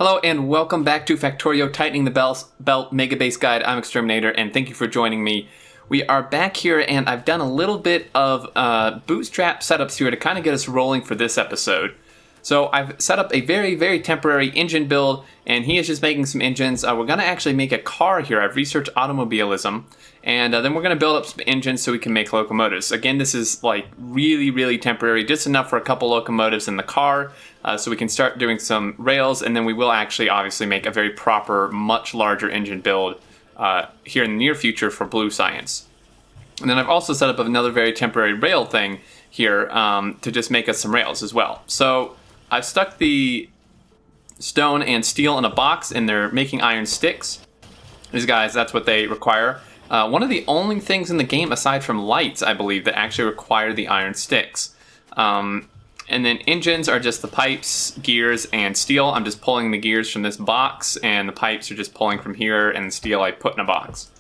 Hello and welcome back to Factorio Tightening the Belt Megabase Guide. I'm Xterminator and thank you for joining me. We are back here and I've done a little bit of bootstrap setups here to kind of get us rolling for this episode. So I've set up a very temporary engine build and he is just making some engines. We're going to actually make a car here. I've researched automobilism and then we're going to build up some engines so we can make locomotives. Again, this is like really temporary, just enough for a couple locomotives in the car so we can start doing some rails, and then we will actually obviously make a very proper, much larger engine build here in the near future for Blue Science. And then I've also set up another very temporary rail thing here to just make us some rails as well. So I've stuck the stone and steel in a box and they're making iron sticks. These guys, that's what they require. One of the only things in the game aside from lights, I believe, that actually require the iron sticks. And then engines are just the pipes, gears, and steel. I'm just pulling the gears from this box and the pipes are just pulling from here, and the steel I put in a box.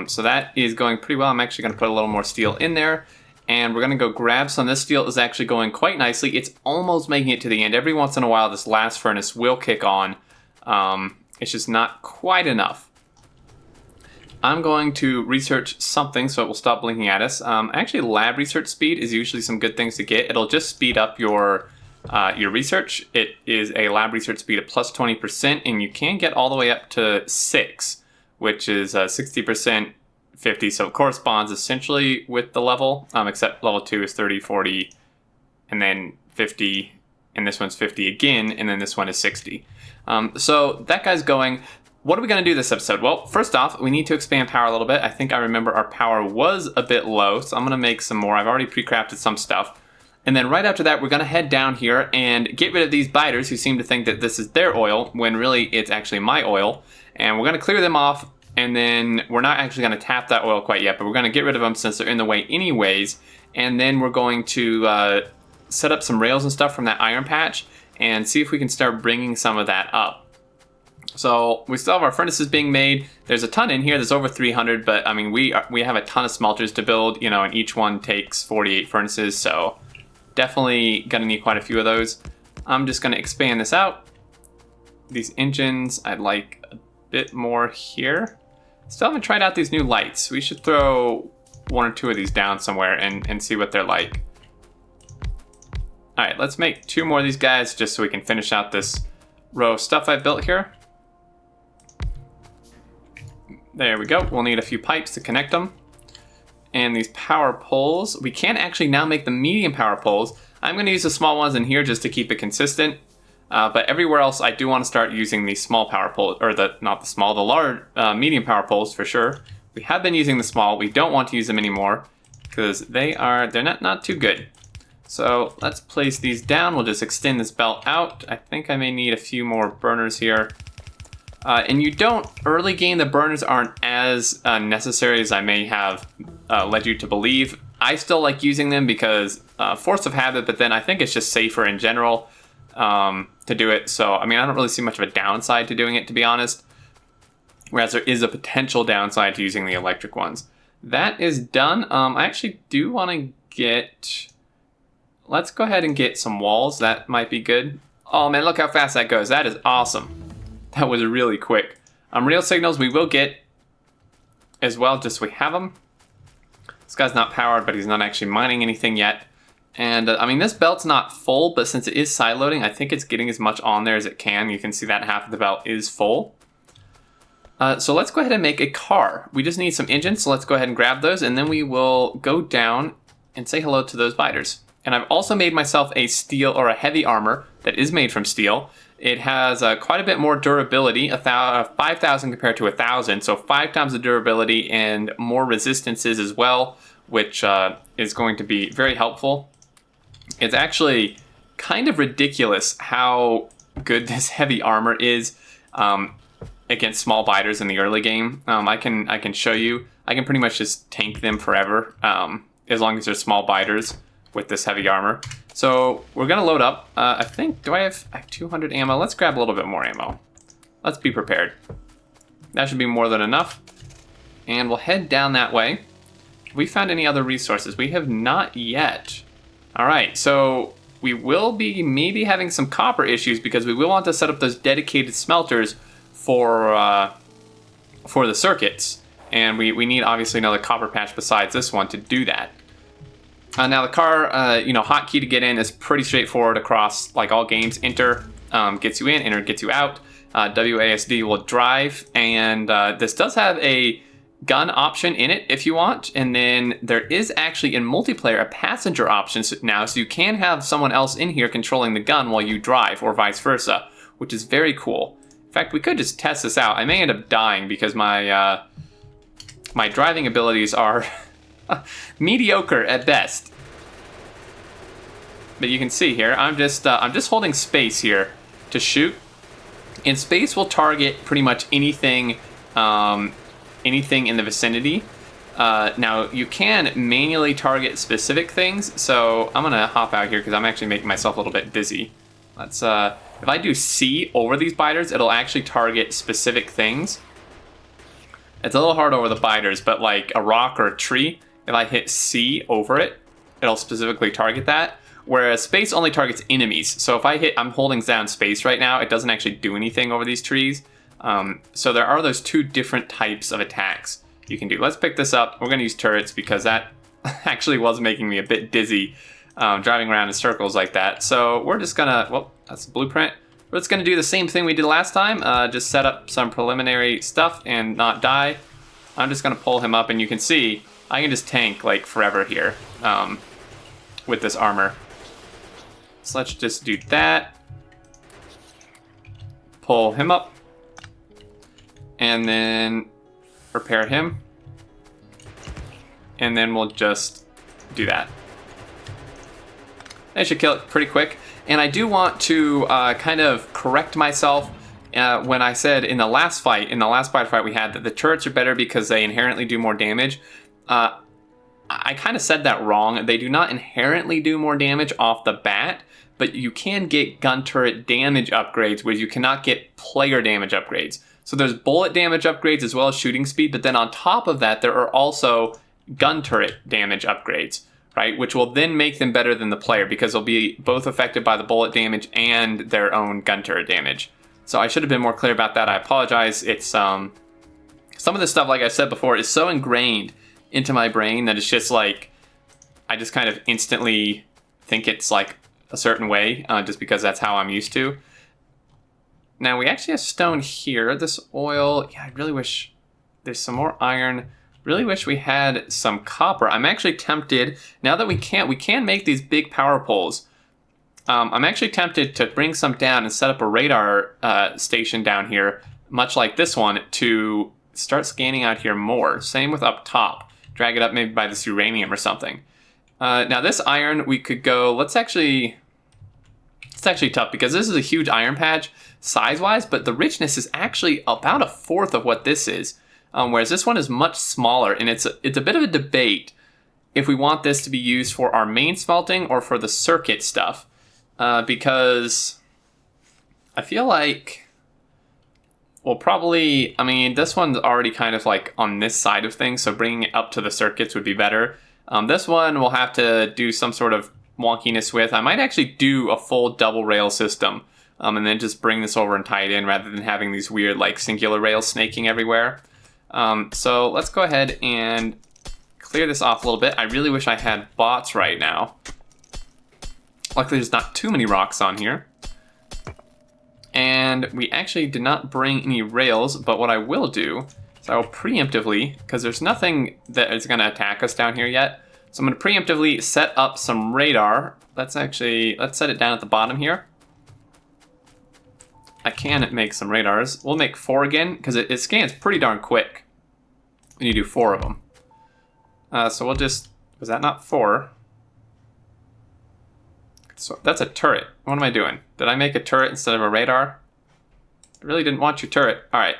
So that is going pretty well. I'm actually going to put a little more steel in there. And we're going to go grab some. This steel is actually going quite nicely. It's almost making it to the end. Every once in a while, this last furnace will kick on. It's just not quite enough. I'm going to research something so it will stop blinking at us. Actually, lab research speed is usually some good things to get. It'll just speed up your research. It is a lab research speed of plus 20%, and you can get all the way up to 6, which is 60%. 50, so it corresponds essentially with the level, except level 2 is 30, 40, and then 50, and this one's 50 again, and then this one is 60. So that guy's going. What are we going to do this episode? Well, first off, we need to expand power a little bit. I think I remember our power was a bit low, so I'm going to make some more. I've already pre-crafted some stuff. And then right after that, we're going to head down here and get rid of these biters who seem to think that this is their oil, when really it's actually my oil. And we're going to clear them off. And then we're not actually going to tap that oil quite yet, but we're going to get rid of them since they're in the way anyways. And then we're going to set up some rails and stuff from that iron patch and see if we can start bringing some of that up. So we still have our furnaces being made. There's a ton in here. There's over 300, but I mean, we have a ton of smelters to build, you know, and each one takes 48 furnaces. So definitely going to need quite a few of those. I'm just going to expand this out. These engines, I'd like a bit more here. Still haven't tried out these new lights. We should throw one or two of these down somewhere and see what they're like. All right, let's make 2 more of these guys just so we can finish out this row of stuff I've built here. There we go. We'll need a few pipes to connect them. And these power poles, we can actually now make the medium power poles. I'm going to use the small ones in here just to keep it consistent. But everywhere else, I do want to start using the small power poles, or the large, medium power poles for sure. We have been using the small. We don't want to use them anymore because they're not too good. So let's place these down. We'll just extend this belt out. I think I may need a few more burners here. And you don't, early game, the burners aren't as necessary as I may have led you to believe. I still like using them because force of habit, but then I think it's just safer in general. To do it. So, I mean, I don't really see much of a downside to doing it, to be honest. Whereas there is a potential downside to using the electric ones. That is done. I actually do want to get... Let's go ahead and get some walls. That might be good. Oh, man, look how fast that goes. That is awesome. That was really quick. Rail signals we will get as well, just so we have them. This guy's not powered, but he's not actually mining anything yet. And I mean, this belt's not full, but since it is side loading, I think it's getting as much on there as it can. You can see that half of the belt is full. So let's go ahead and make a car. We just need some engines, so let's go ahead and grab those, and then we will go down and say hello to those biters. And I've also made myself a steel or a heavy armor that is made from steel. It has quite a bit more durability, 5,000 compared to 1,000, so 5 times the durability and more resistances as well, which is going to be very helpful. It's actually kind of ridiculous how good this heavy armor is against small biters in the early game. I can show you. I can pretty much just tank them forever as long as they're small biters with this heavy armor. So we're gonna load up. I think, I have 200 ammo. Let's grab a little bit more ammo. Let's be prepared. That should be more than enough. And we'll head down that way. Have we found any other resources? We have not yet. All right, so we will be maybe having some copper issues because we will want to set up those dedicated smelters for the circuits. And we need obviously another copper patch besides this one to do that. Now the car, hotkey to get in is pretty straightforward across like all games. Enter gets you in, enter gets you out. WASD will drive, and this does have a gun option in it if you want. And then there is actually in multiplayer a passenger option now, so you can have someone else in here controlling the gun while you drive, or vice versa, which is very cool. In fact, we could just test this out. I may end up dying because my my driving abilities are mediocre at best. But you can see here, I'm just holding space here to shoot, and space will target pretty much anything anything in the vicinity. Now you can manually target specific things, so I'm gonna hop out here because I'm actually making myself a little bit dizzy. Let's if I do C over these biters, it'll actually target specific things. It's a little hard over the biters, but like a rock or a tree, if I hit C over it, it'll specifically target that. Whereas space only targets enemies. So if I'm holding down space right now, it doesn't actually do anything over these trees. So there are those two different types of attacks you can do. Let's pick this up. We're going to use turrets because that actually was making me a bit dizzy driving around in circles like that. So we're just going to, well, that's the blueprint. We're just going to do the same thing we did last time. Just set up some preliminary stuff and not die. I'm just going to pull him up, and you can see I can just tank like forever here with this armor. So let's just do that. Pull him up. And then repair him. And then we'll just do that. That should kill it pretty quick. And I do want to kind of correct myself when I said in the last fight we had, that the turrets are better because they inherently do more damage. I kind of said that wrong. They do not inherently do more damage off the bat, but you can get gun turret damage upgrades where you cannot get player damage upgrades. So there's bullet damage upgrades as well as shooting speed, but then on top of that, there are also gun turret damage upgrades, right? Which will then make them better than the player because they'll be both affected by the bullet damage and their own gun turret damage. So I should have been more clear about that. I apologize. It's some of this stuff, like I said before, is so ingrained into my brain that it's just like, I just kind of instantly think it's like a certain way, just because that's how I'm used to. Now we actually have stone here. This oil, yeah, I really wish there's some more iron. Really wish we had some copper. I'm actually tempted, now that we can make these big power poles. I'm actually tempted to bring some down and set up a radar station down here, much like this one, to start scanning out here more. Same with up top. Drag it up maybe by this uranium or something. Now this iron, we could go, it's actually tough because this is a huge iron patch size-wise, but the richness is actually about a fourth of what this is. Whereas this one is much smaller, and it's a bit of a debate if we want this to be used for our main smelting or for the circuit stuff. Because I feel like, well, probably, I mean, this one's already kind of like on this side of things, so bringing it up to the circuits would be better. This one we'll have to do some sort of wonkiness with. I might actually do a full double rail system, and then just bring this over and tie it in rather than having these weird like singular rails snaking everywhere. So let's go ahead and clear this off a little bit. I really wish I had bots right now. Luckily there's not too many rocks on here. And we actually did not bring any rails, but what I will do is I will preemptively, because there's nothing that is going to attack us down here yet, so I'm going to preemptively set up some radar. Let's set it down at the bottom here. I can make some radars. We'll make 4 again, because it scans pretty darn quick when you do 4 of them. So we'll just, was that not 4? So that's a turret. What am I doing? Did I make a turret instead of a radar? I really didn't want your turret. All right,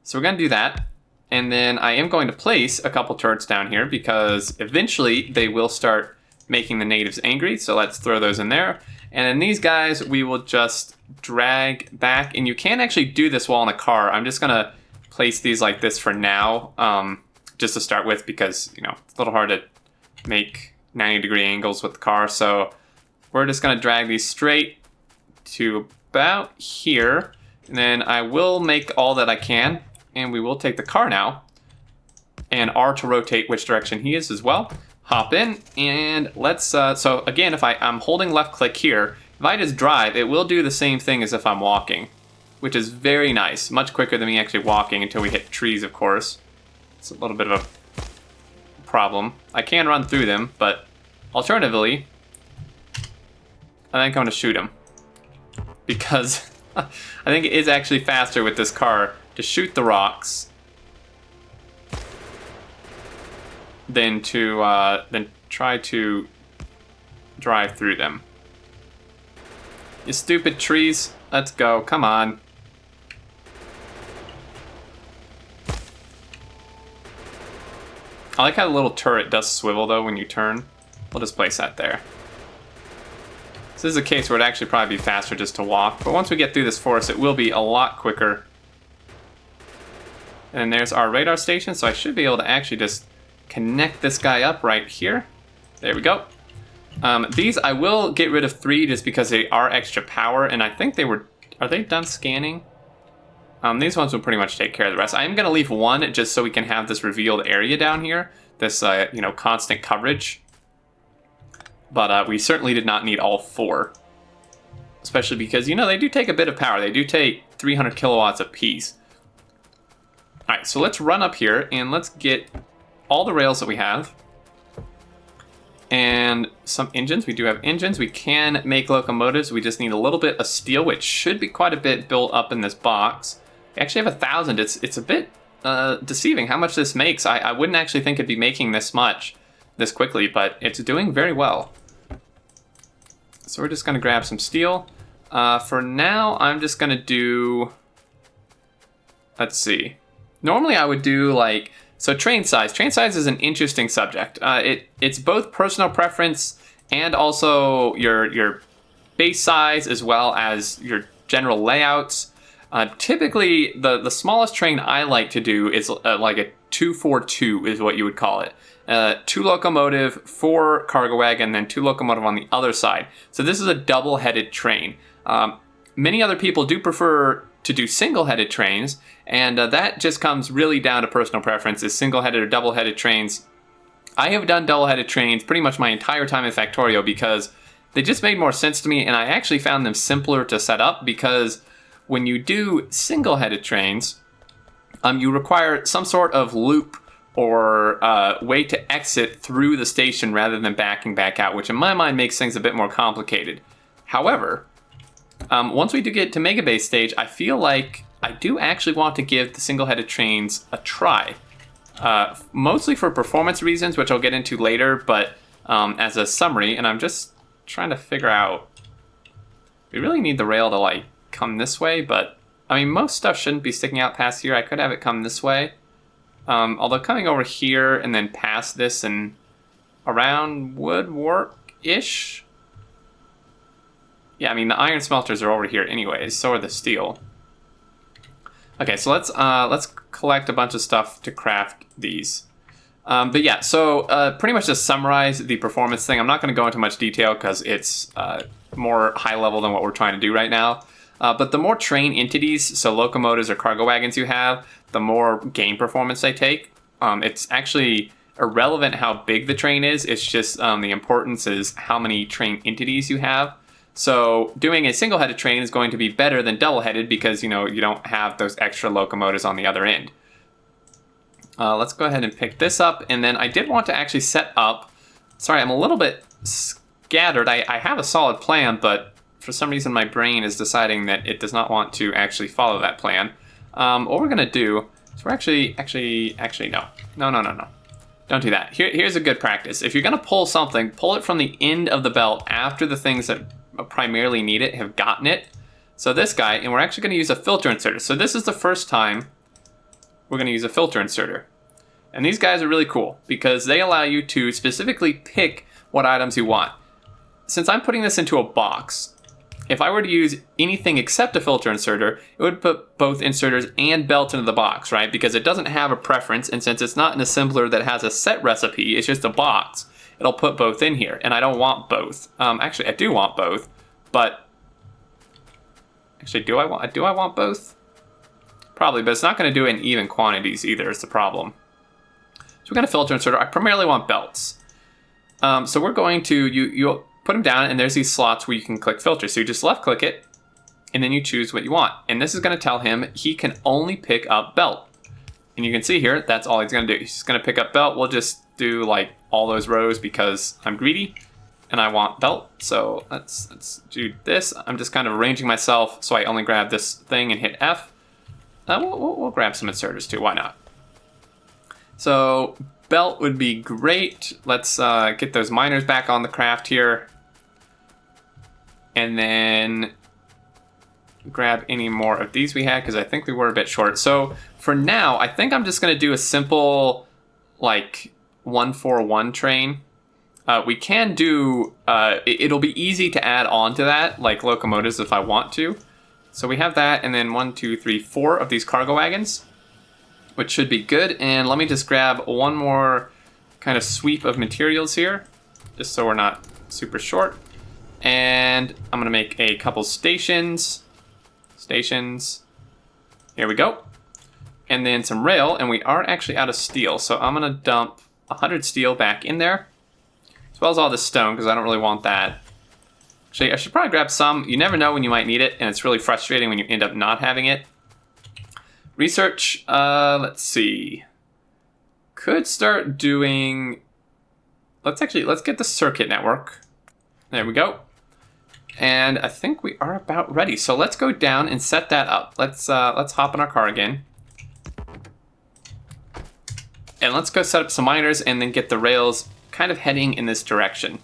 so we're gonna do that. And then I am going to place a couple turrets down here because eventually they will start making the natives angry. So let's throw those in there. And then these guys, we will just drag back. And you can actually do this while in a car. I'm just gonna place these like this for now, just to start with, because, you know, it's a little hard to make 90-degree angles with the car. So we're just going to drag these straight to about here. And then I will make all that I can. And we will take the car now. And R to rotate which direction he is as well. Hop in and let's, so again, if I'm holding left click here, if I just drive, it will do the same thing as if I'm walking, which is very nice. Much quicker than me actually walking until we hit trees, of course. It's a little bit of a problem. I can run through them, but alternatively, I think I'm gonna shoot him. Because I think it is actually faster with this car to shoot the rocks than try to drive through them. You stupid trees, let's go, come on. I like how the little turret does swivel though when you turn. We'll just place that there. So this is a case where it'd actually probably be faster just to walk, but once we get through this forest it will be a lot quicker. And there's our radar station, so I should be able to actually just connect this guy up right here. There we go. These I will get rid of 3 just because they are extra power, and I think they were, are they done scanning? These ones will pretty much take care of the rest. I am going to leave 1 just so we can have this revealed area down here, this you know, constant coverage. But we certainly did not need all 4, especially because, you know, they do take a bit of power. They do take 300 kilowatts apiece. All right, so let's run up here and let's get all the rails that we have. And some engines. We do have engines. We can make locomotives. We just need a little bit of steel, which should be quite a bit built up in this box. We actually have 1,000. It's a bit deceiving how much this makes. I wouldn't actually think it'd be making this much this quickly, but it's doing very well. So we're just going to grab some steel. For now, I'm just going to do, let's see. Normally I would do like, so train size. Train size is an interesting subject. It's both personal preference and also your base size as well as your general layouts. Typically, the smallest train I like to do is like a 242 is what you would call it. 2 locomotive, 4 cargo wagon, then 2 locomotive on the other side. So this is a double-headed train. Many other people do prefer to do single-headed trains, and that just comes really down to personal preference, is single-headed or double-headed trains. I have done double-headed trains pretty much my entire time in Factorio because they just made more sense to me, and I actually found them simpler to set up because when you do single-headed trains, you require some sort of loop or way to exit through the station rather than backing back out, which in my mind makes things a bit more complicated. However, once we do get to Megabase stage, I feel like I do actually want to give the single-headed trains a try. Mostly for performance reasons, which I'll get into later, but as a summary, and I'm just trying to figure out, we really need the rail to like come this way, but I mean, most stuff shouldn't be sticking out past here. I could have it come this way. Although coming over here and then past this and around would work-ish. Yeah, I mean, the iron smelters are over here anyways, so are the steel. Okay, so let's collect a bunch of stuff to craft these. But yeah, so pretty much to summarize the performance thing, I'm not going to go into much detail because it's more high level than what we're trying to do right now. But the more train entities, so locomotives or cargo wagons you have, the more game performance they take. It's actually irrelevant how big the train is, it's just the importance is how many train entities you have. So doing a single-headed train is going to be better than double-headed because, you know, you don't have those extra locomotives on the other end. Let's go ahead and pick this up, and then I did want to actually set up, sorry, I'm a little bit scattered. I have a solid plan, but for some reason my brain is deciding that it does not want to actually follow that plan. What we're going to do is we're actually, no. Don't do that. Here's a good practice. If you're going to pull something, pull it from the end of the belt after the things that primarily need it have gotten it. So this guy, and we're actually going to use a filter inserter. So this is the first time we're going to use a filter inserter. And these guys are really cool because they allow you to specifically pick what items you want. Since I'm putting this into a box, if I were to use anything except a filter inserter, it would put both inserters and belt into the box, right? Because it doesn't have a preference, and since it's not an assembler that has a set recipe, it's just a box. it'll put both in here, and I don't want both. Actually, I do want both, but actually, do I want both? Probably, but it's not going to do it in even quantities either. Is the problem. So we're going to filter and sort. I primarily want belts. So we're going to you put them down, and there's these slots where you can click filter. So you just left click it, and then you choose what you want. And this is going to tell him he can only pick up belt. And you can see here, that's all he's going to do. He's going to pick up belt. We'll just do like all those rows because I'm greedy and I want belt. So let's do this. I'm just kind of arranging myself so I only grab this thing and hit F. We'll grab some inserters too. Why not? So belt would be great. Let's get those miners back on the craft here. And then grab any more of these we had because I think we were a bit short. So for now, I think I'm just going to do a simple like 1-4-1 train. We can do, it'll be easy to add on to that, like locomotives if I want to. So we have that, and then 1, 2, 3, 4 of these cargo wagons, which should be good. And let me just grab one more kind of sweep of materials here, just so we're not super short. And I'm gonna make a couple stations. Here we go. And then some rail, and we are actually out of steel. So I'm gonna dump 100 steel back in there, as well as all this stone, because I don't really want that. Actually, I should probably grab some. You never know when you might need it, and it's really frustrating when you end up not having it. Research, let's see. Could start doing, let's get the circuit network. There we go. And I think we are about ready. So let's go down and set that up. Let's hop in our car again. And let's go set up some miners and then get the rails kind of heading in this direction.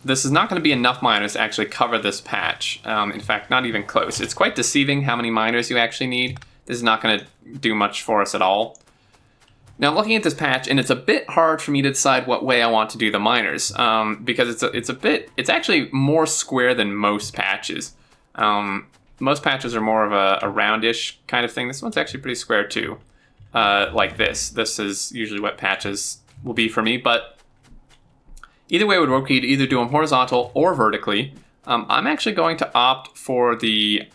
This is not going to be enough miners to actually cover this patch. In fact, not even close. It's quite deceiving how many miners you actually need. This is not going to do much for us at all. Now, I'm looking at this patch, and it's a bit hard for me to decide what way I want to do the miners, because it's actually more square than most patches. Most patches are more of a roundish kind of thing. This one's actually pretty square too, like this. This is usually what patches will be for me, but either way would work. You'd either do them horizontal or vertically. I'm actually going to opt for the,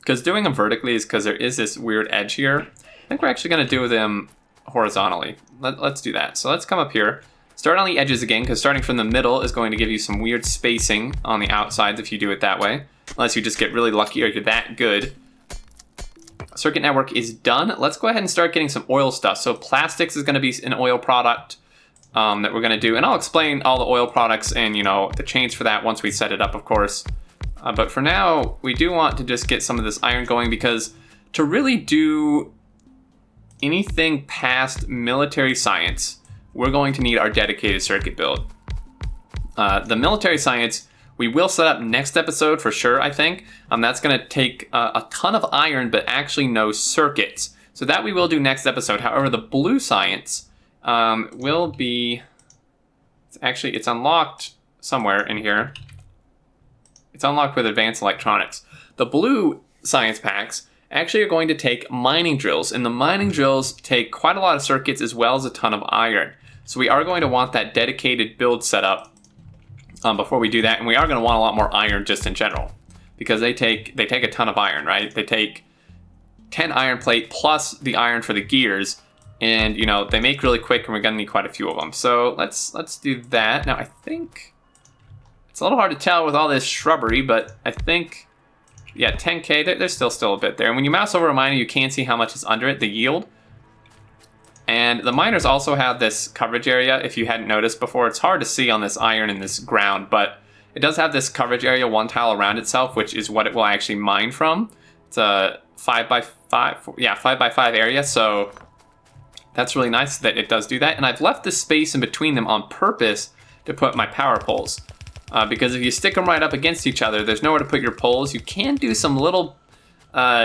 because doing them vertically is because there is this weird edge here. I think we're actually going to do them horizontally. Let's do that. So let's come up here. Start on the edges again, because starting from the middle is going to give you some weird spacing on the outsides if you do it that way. Unless you just get really lucky or you're that good. Circuit network is done. Let's go ahead and start getting some oil stuff. So plastics is going to be an oil product that we're going to do. And I'll explain all the oil products and, you know, the chains for that once we set it up, of course. But for now, we do want to just get some of this iron going, because to really do anything past military science, we're going to need our dedicated circuit build. The military science, we will set up next episode for sure, I think. That's going to take a ton of iron, but actually no circuits. So that we will do next episode. However, the blue science will be... It's unlocked somewhere in here. It's unlocked with advanced electronics. The blue science packs actually are going to take mining drills, and the mining drills take quite a lot of circuits as well as a ton of iron. So we are going to want that dedicated build set up before we do that, and we are going to want a lot more iron just in general, because they take a ton of iron, right? They take 10 iron plate plus the iron for the gears, and you know they make really quick, and we're going to need quite a few of them. So let's do that. Now I think it's a little hard to tell with all this shrubbery, but I think, yeah, 10K, there's still a bit there. And when you mouse over a miner, you can see how much is under it, the yield. And the miners also have this coverage area, if you hadn't noticed before. It's hard to see on this iron and this ground, but it does have this coverage area, one tile around itself, which is what it will actually mine from. It's a 5x5 area, so that's really nice that it does do that. And I've left the space in between them on purpose to put my power poles. Because if you stick them right up against each other, there's nowhere to put your poles. You can do some little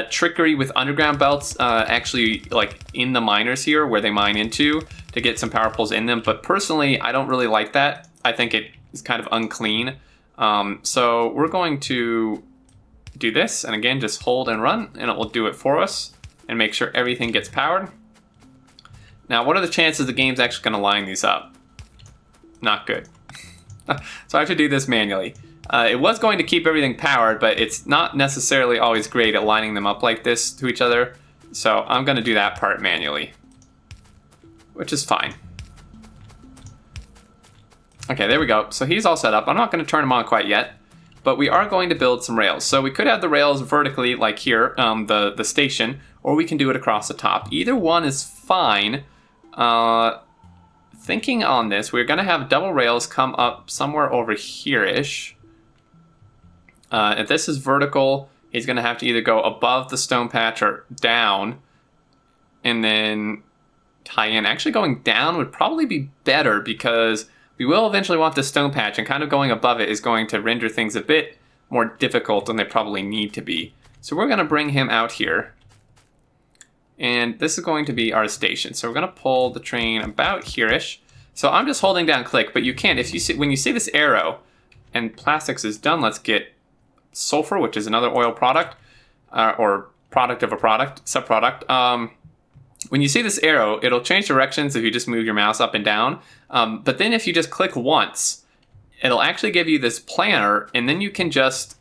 trickery with underground belts, actually like in the miners here where they mine into, to get some power poles in them. But personally, I don't really like that. I think it is kind of unclean. So we're going to do this, and again, just hold and run, and it will do it for us. and make sure everything gets powered. Now, what are the chances the game's actually going to line these up? Not good. So I have to do this manually. It was going to keep everything powered, but it's not necessarily always great at lining them up like this to each other. So I'm going to do that part manually, which is fine. Okay, there we go. So he's all set up. I'm not going to turn him on quite yet, but we are going to build some rails. So we could have the rails vertically like here, the station, or we can do it across the top. Either one is fine. Thinking on this, we're going to have double rails come up somewhere over here-ish. If this is vertical, he's going to have to either go above the stone patch or down and then tie in. Actually, going down would probably be better because we will eventually want the stone patch, and kind of going above it is going to render things a bit more difficult than they probably need to be. So we're going to bring him out here. And this is going to be our station. So we're going to pull the train about here-ish. So I'm just holding down click, but you can, if you see, when you see this arrow and plastics is done, let's get sulfur, which is another oil product, or product of a product, subproduct. When you see this arrow, it'll change directions if you just move your mouse up and down. But then if you just click once, it'll actually give you this planner, and then you can just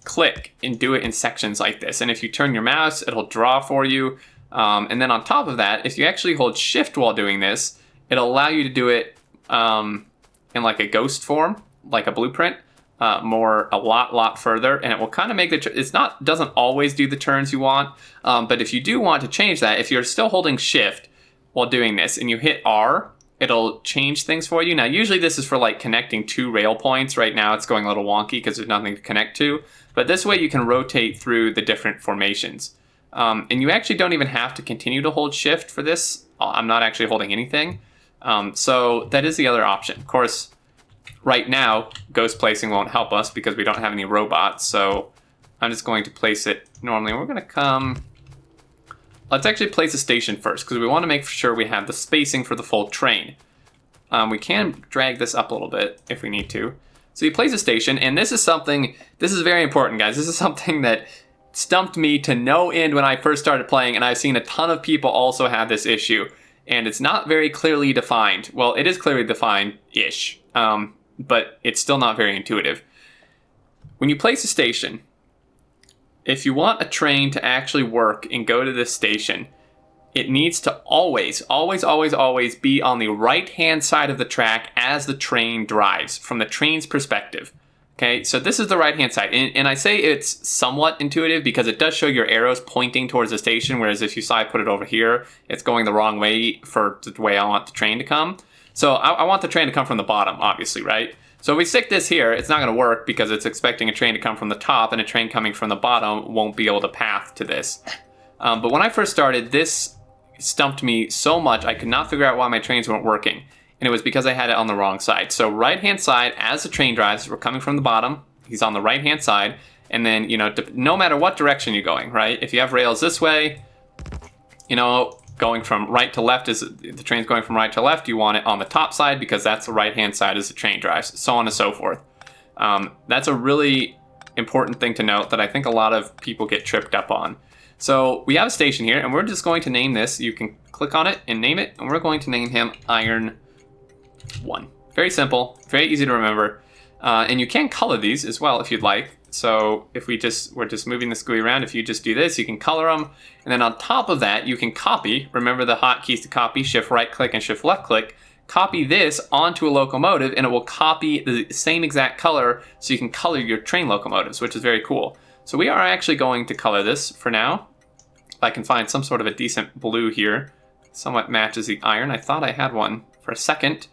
click and do it in sections like this. And if you turn your mouse, it'll draw for you. And then on top of that, if you actually hold shift while doing this, it'll allow you to do it in like a ghost form, like a blueprint, a lot further, and it will kind of make doesn't always do the turns you want, but if you do want to change that, if you're still holding shift while doing this and you hit R, it'll change things for you. Now, usually this is for like connecting two rail points. Right now it's going a little wonky because there's nothing to connect to, but this way you can rotate through the different formations. And you actually don't even have to continue to hold shift for this. I'm not actually holding anything. So that is the other option. Of course, right now, ghost placing won't help us because we don't have any robots. So I'm just going to place it normally. We're going to come... Let's actually place a station first because we want to make sure we have the spacing for the full train. We can drag this up a little bit if we need to. So you place a station, and this is very important, guys. This is something that stumped me to no end when I first started playing, and I've seen a ton of people also have this issue. And it's not very clearly defined. Well, it is clearly defined-ish, but it's still not very intuitive. When you place a station, if you want a train to actually work and go to this station, it needs to always be on the right-hand side of the track as the train drives, from the train's perspective. Okay, so this is the right-hand side, and I say it's somewhat intuitive because it does show your arrows pointing towards the station, whereas if you saw I put it over here, it's going the wrong way for the way I want the train to come. So I want the train to come from the bottom, obviously, right? So if we stick this here, it's not going to work because it's expecting a train to come from the top, and a train coming from the bottom won't be able to path to this. But when I first started, this stumped me so much I could not figure out why my trains weren't working. And it was because I had it on the wrong side. So right-hand side, as the train drives, we're coming from the bottom. He's on the right-hand side. And then, no matter what direction you're going, right? If you have rails this way, going from right to left, the train's going from right to left, you want it on the top side because that's the right-hand side as the train drives, so on and so forth. That's a really important thing to note that I think a lot of people get tripped up on. So we have a station here, and we're just going to name this. You can click on it and name it, and we're going to name him Iron 1. Very simple, very easy to remember. And you can color these as well if you'd like. So if we're just moving the GUI around, if you just do this, you can color them. And then on top of that, you can copy. Remember the hotkeys to copy, shift right click and shift left click. Copy this onto a locomotive, and it will copy the same exact color so you can color your train locomotives, which is very cool. So we are actually going to color this for now. If I can find some sort of a decent blue here, somewhat matches the iron. I thought I had one for a second.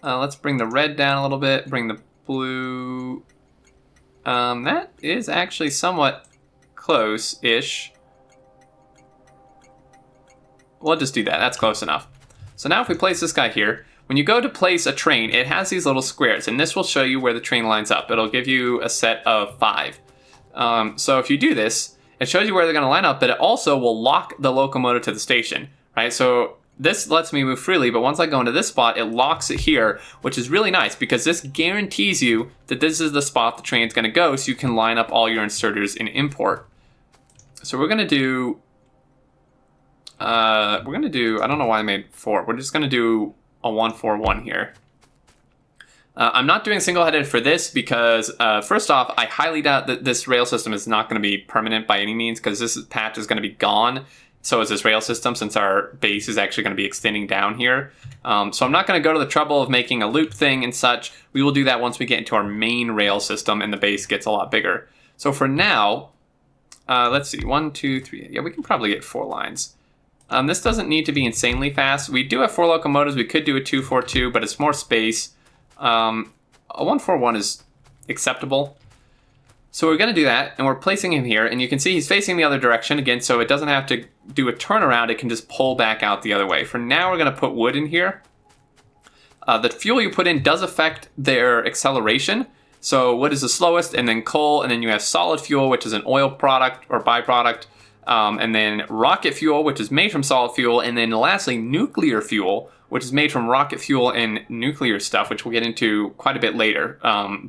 Let's bring the red down a little bit, bring the blue. That is actually somewhat close-ish. We'll just do that, that's close enough. So now if we place this guy here, when you go to place a train, it has these little squares, and this will show you where the train lines up. It'll give you a set of 5. So if you do this, it shows you where they're gonna line up, but it also will lock the locomotive to the station, right? So this lets me move freely, but once I go into this spot, it locks it here, which is really nice because this guarantees you that this is the spot the train's gonna go so you can line up all your inserters in import. So we're gonna do We're going to do, I don't know why I made 4. We're just going to do a 1-4-1 here. I'm not doing single-headed for this because, first off, I highly doubt that this rail system is not going to be permanent by any means, because this patch is going to be gone. So is this rail system, since our base is actually going to be extending down here. So I'm not going to go to the trouble of making a loop thing and such. We will do that once we get into our main rail system and the base gets a lot bigger. So for now, let's see, 1, 2, 3. Yeah, we can probably get 4 lines. This doesn't need to be insanely fast. We do have 4 locomotives. We could do a 2-4-2, but it's more space. A 1-4-1 is acceptable. So we're going to do that, and we're placing him here, and you can see he's facing the other direction again, so it doesn't have to do a turnaround. It can just pull back out the other way. For now, we're going to put wood in here. The fuel you put in does affect their acceleration. So wood is the slowest, and then coal, and then you have solid fuel, which is an oil product or byproduct, and then rocket fuel, which is made from solid fuel, and then lastly, nuclear fuel, which is made from rocket fuel and nuclear stuff, which we'll get into quite a bit later.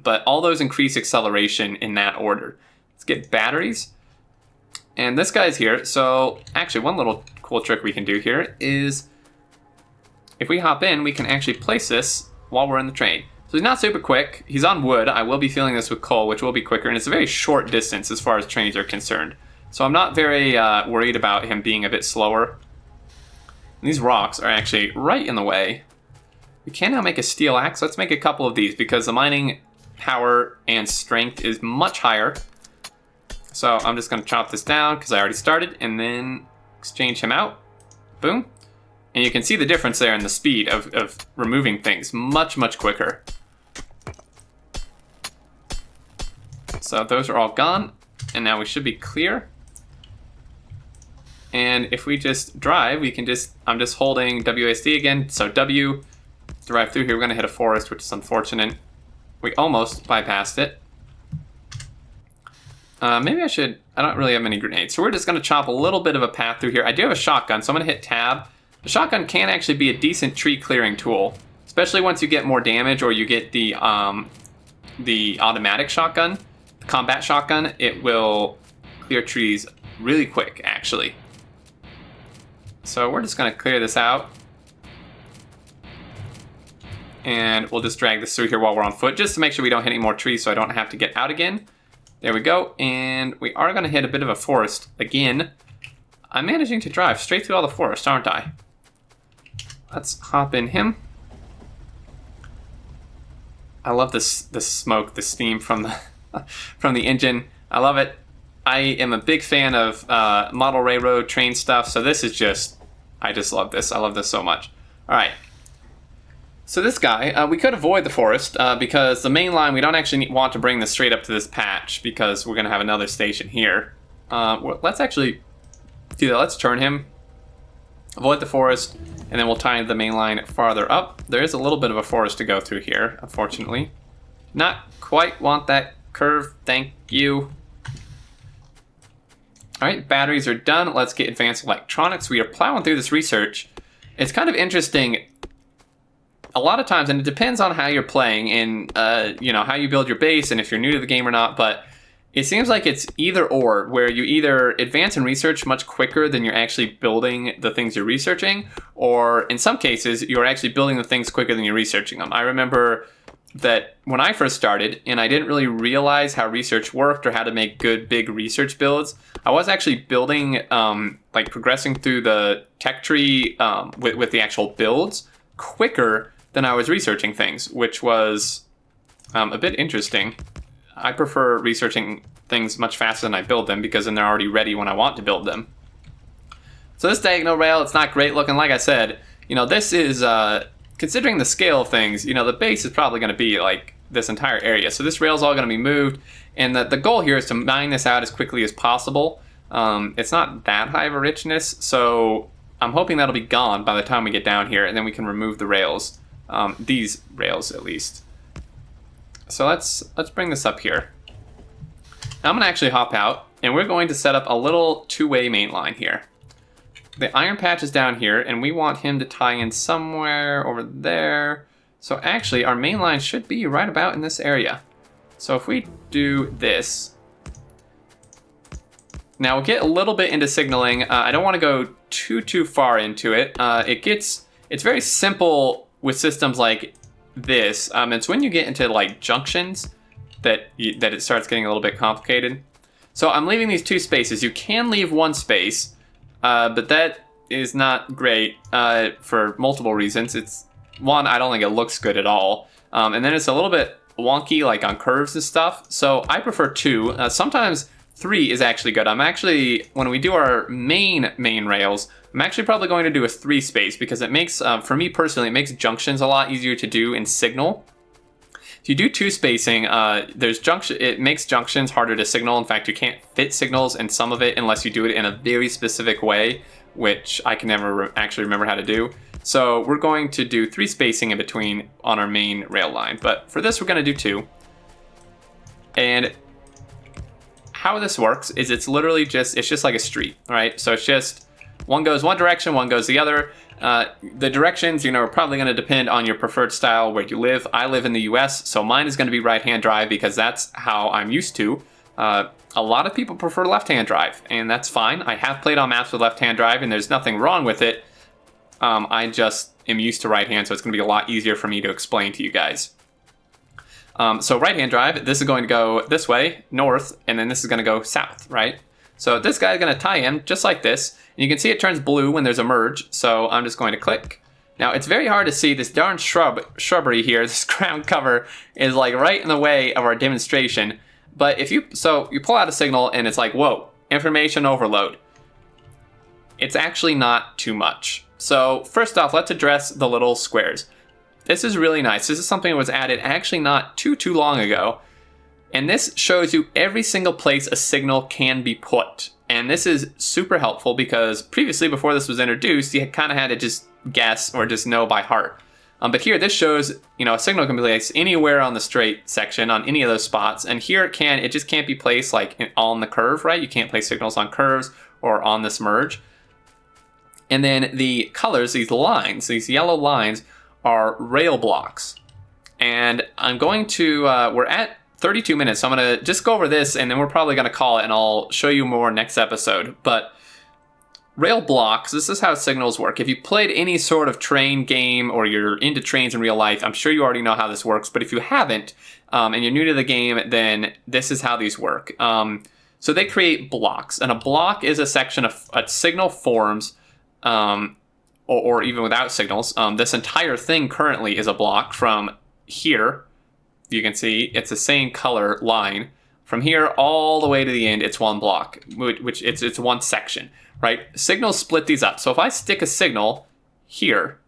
But all those increase acceleration in that order. Let's get batteries. And this guy's here. So actually, one little cool trick we can do here is if we hop in, we can actually place this while we're in the train. So he's not super quick. He's on wood. I will be filling this with coal, which will be quicker. And it's a very short distance as far as trains are concerned. So I'm not very worried about him being a bit slower. And these rocks are actually right in the way. We can now make a steel axe. Let's make a couple of these because the mining power and strength is much higher. So I'm just going to chop this down because I already started and then exchange him out. Boom. And you can see the difference there in the speed of removing things much, much quicker. So those are all gone. And now we should be clear. And if we just drive, we can just, I'm just holding WASD again. So W, drive through here. We're going to hit a forest, which is unfortunate. We almost bypassed it. Maybe I should, I don't really have many grenades. So we're just going to chop a little bit of a path through here. I do have a shotgun, so I'm going to hit tab. The shotgun can actually be a decent tree clearing tool, especially once you get more damage or you get the automatic shotgun, the combat shotgun. It will clear trees really quick, actually. So we're just going to clear this out. And we'll just drag this through here while we're on foot, just to make sure we don't hit any more trees so I don't have to get out again. There we go. And we are going to hit a bit of a forest again. I'm managing to drive straight through all the forest, aren't I? Let's hop in him. I love this smoke, the steam from the from the engine. I love it. I am a big fan of model railroad train stuff, so this is just, I just love this. I love this so much. All right. So this guy, we could avoid the forest because the main line, we don't actually want to bring this straight up to this patch because we're going to have another station here. Well, let's actually do that. Let's turn him, avoid the forest, and then we'll tie the main line farther up. There is a little bit of a forest to go through here, unfortunately. Not quite want that curve, thank you. All right, batteries are done. Let's get advanced electronics. We are plowing through this research. It's kind of interesting. A lot of times, and it depends on how you're playing and you know, how you build your base and if you're new to the game or not, but it seems like it's either or, where you either advance and research much quicker than you're actually building the things you're researching, or in some cases, you're actually building the things quicker than you're researching them. I remember that when I first started and I didn't really realize how research worked or how to make good big research builds, I was actually building, like progressing through the tech tree with the actual builds quicker than I was researching things, which was a bit interesting. I prefer researching things much faster than I build them because then they're already ready when I want to build them. So this diagonal rail, it's not great looking. Like I said, you know, this is, considering the scale of things, you know, the base is probably going to be like this entire area. So this rail is all going to be moved. And the goal here is to mine this out as quickly as possible. It's not that high of a richness, so I'm hoping that'll be gone by the time we get down here, and then we can remove the rails. These rails, at least. So let's bring this up here. Now I'm going to actually hop out, and we're going to set up a little two-way main line here. The iron patch is down here, and we want him to tie in somewhere over there. So actually, our main line should be right about in this area. So if we do this, Now we'll get a little bit into signaling. I don't want to go too far into it. It's very simple with systems like this. It's when you get into like junctions that it starts getting a little bit complicated. So I'm leaving these 2 spaces. You can leave 1 space, but that is not great for multiple reasons. It's one, I don't think it looks good at all, and then it's a little bit wonky, like on curves and stuff. So I prefer 2. Sometimes 3 is actually good. When we do our main rails, I'm actually probably going to do a 3 space because it makes, for me personally, it makes junctions a lot easier to do in signal. If you do 2 spacing, it makes junctions harder to signal. In fact, you can't fit signals in some of it unless you do it in a very specific way, which I can never actually remember how to do. So we're going to do 3 spacing in between on our main rail line. But for this, we're going to do 2. And how this works is it's literally just like a street, right? So it's just one goes one direction, one goes the other. The directions, are probably going to depend on your preferred style where you live. I live in the US, so mine is going to be right-hand drive because that's how I'm used to. A lot of people prefer left-hand drive, and that's fine. I have played on maps with left-hand drive, and there's nothing wrong with it. I just am used to right-hand, so it's going to be a lot easier for me to explain to you guys. So right-hand drive, this is going to go this way, north, and then this is going to go south, right? So this guy is going to tie in just like this. And you can see it turns blue when there's a merge, so I'm just going to click. Now, it's very hard to see this darn shrubbery here. This ground cover is like right in the way of our demonstration. But you pull out a signal and it's like, whoa, information overload. It's actually not too much. So first off, let's address the little squares. This is really nice. This is something that was added actually not too long ago. And this shows you every single place a signal can be put. And this is super helpful because previously, before this was introduced, you kind of had to just guess or just know by heart. But here, this shows, a signal can be placed anywhere on the straight section on any of those spots. And here it just can't be placed like on the curve, right? You can't place signals on curves or on this merge. And then the colors, these lines, these yellow lines are rail blocks. And I'm going to, we're at 32 minutes, so I'm going to just go over this and then we're probably going to call it and I'll show you more next episode. But rail blocks, this is how signals work. If you played any sort of train game or you're into trains in real life, I'm sure you already know how this works. But if you haven't and you're new to the game, then this is how these work. So they create blocks, and a block is a section of a signal forms or even without signals. This entire thing currently is a block from here. You can see it's the same color line. From here all the way to the end, it's one block, which it's one section, right? Signals split these up. So if I stick a signal here,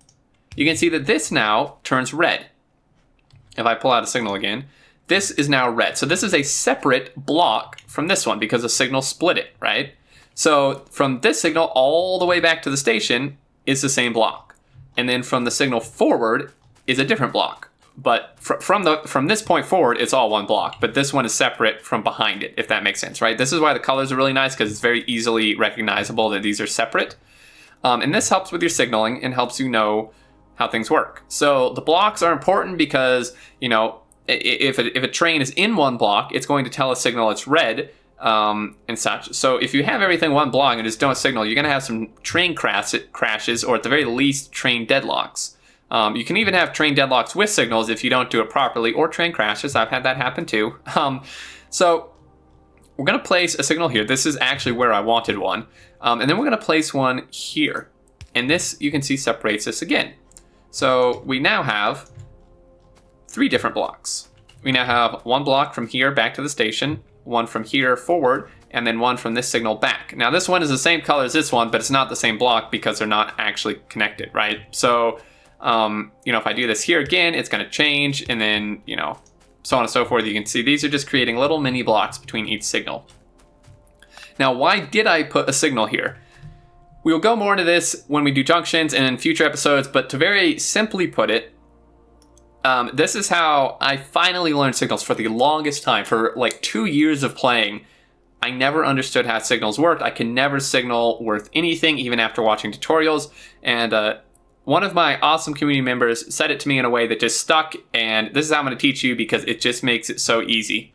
you can see that this now turns red. If I pull out a signal again, this is now red. So this is a separate block from this one because the signal split it, right? So from this signal all the way back to the station is the same block. And then from the signal forward is a different block. But from this point forward, it's all one block. But this one is separate from behind it, if that makes sense, right? This is why the colors are really nice, because it's very easily recognizable that these are separate. And this helps with your signaling and helps you know how things work. So the blocks are important because, if a train is in one block, it's going to tell a signal it's red and such. So if you have everything one block and just don't signal, you're going to have some train crashes or at the very least train deadlocks. You can even have train deadlocks with signals if you don't do it properly, or train crashes. I've had that happen too. So we're going to place a signal here. This is actually where I wanted one. And then we're going to place one here. And this, you can see, separates this again. So we now have 3 different blocks. We now have one block from here back to the station, one from here forward, and then one from this signal back. Now this one is the same color as this one, but it's not the same block because they're not actually connected, right? So if I do this here again, it's going to change, and then, so on and so forth. You can see these are just creating little mini blocks between each signal. Now, why did I put a signal here? We will go more into this when we do junctions and in future episodes, but to very simply put it, this is how I finally learned signals. For the longest time, for like 2 years of playing, I never understood how signals worked. I could never signal worth anything, even after watching tutorials, and one of my awesome community members said it to me in a way that just stuck, and this is how I'm going to teach you because it just makes it so easy.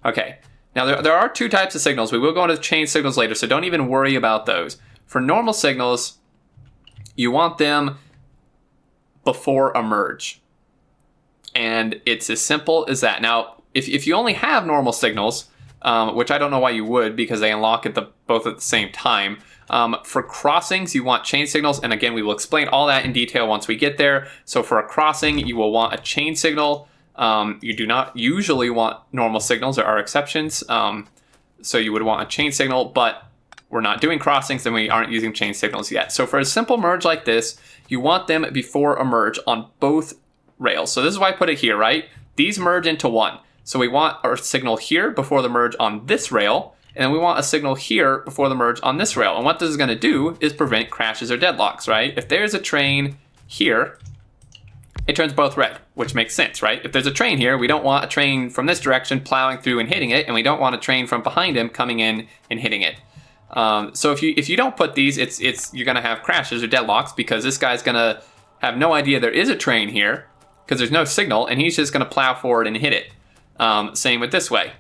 Okay, Now, there are two types of signals. We will go into chain signals later, so don't even worry about those. For normal signals, you want them before a merge. And it's as simple as that. Now, if you only have normal signals, which I don't know why you would, because they unlock at both at the same time, for crossings, you want chain signals. And again, we will explain all that in detail once we get there. So for a crossing, you will want a chain signal. You do not usually want normal signals. There are exceptions. So you would want a chain signal, but we're not doing crossings and we aren't using chain signals yet. So for a simple merge like this, you want them before a merge on both rails. So this is why I put it here, right? These merge into one. So we want our signal here before the merge on this rail, and then we want a signal here before the merge on this rail. And what this is going to do is prevent crashes or deadlocks, right? If there's a train here, it turns both red, which makes sense, right? If there's a train here, we don't want a train from this direction plowing through and hitting it, and we don't want a train from behind him coming in and hitting it. So if you don't put these, you're going to have crashes or deadlocks because this guy's going to have no idea there is a train here because there's no signal, and he's just going to plow forward and hit it. Same with this way.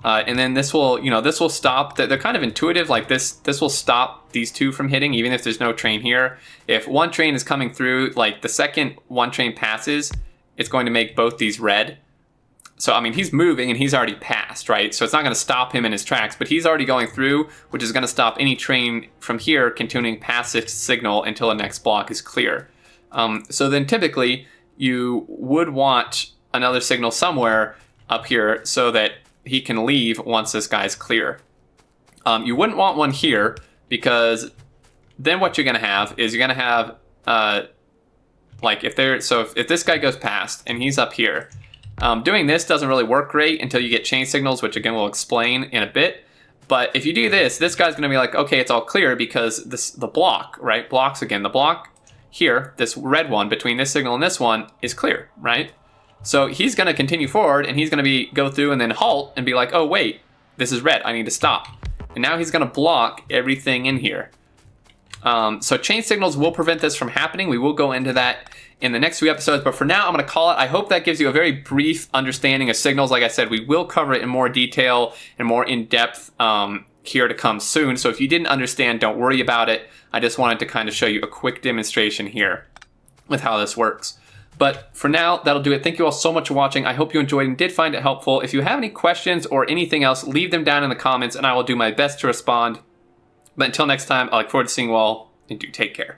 And then this will stop. They're kind of intuitive. Like this will stop these two from hitting, even if there's no train here. If one train is coming through, like the second one train passes, it's going to make both these red. So, I mean, he's moving and he's already passed, right? So it's not going to stop him in his tracks, but he's already going through, which is going to stop any train from here continuing past this signal until the next block is clear. So then typically you would want another signal somewhere up here so that he can leave once this guy's clear. You wouldn't want one here because then what you're going to have is you're going to have like if this guy goes past and he's up here, doing this doesn't really work great until you get chain signals, which again we'll explain in a bit. But if you do this, this guy's going to be like, okay, it's all clear because the block, right? Blocks again. The block here, this red one between this signal and this one is clear, right? So he's going to continue forward and he's going to go through and then halt and be like, oh wait, this is red, I need to stop. And now he's going to block everything in here. So chain signals will prevent this from happening. We will go into that in the next few episodes, but for now I'm going to call it. I hope that gives you a very brief understanding of signals. Like I said, we will cover it in more detail and more in-depth here to come soon. So if you didn't understand, don't worry about it. I just wanted to kind of show you a quick demonstration here with how this works. But for now, that'll do it. Thank you all so much for watching. I hope you enjoyed and did find it helpful. If you have any questions or anything else, leave them down in the comments and I will do my best to respond. But until next time, I look forward to seeing you all and do take care.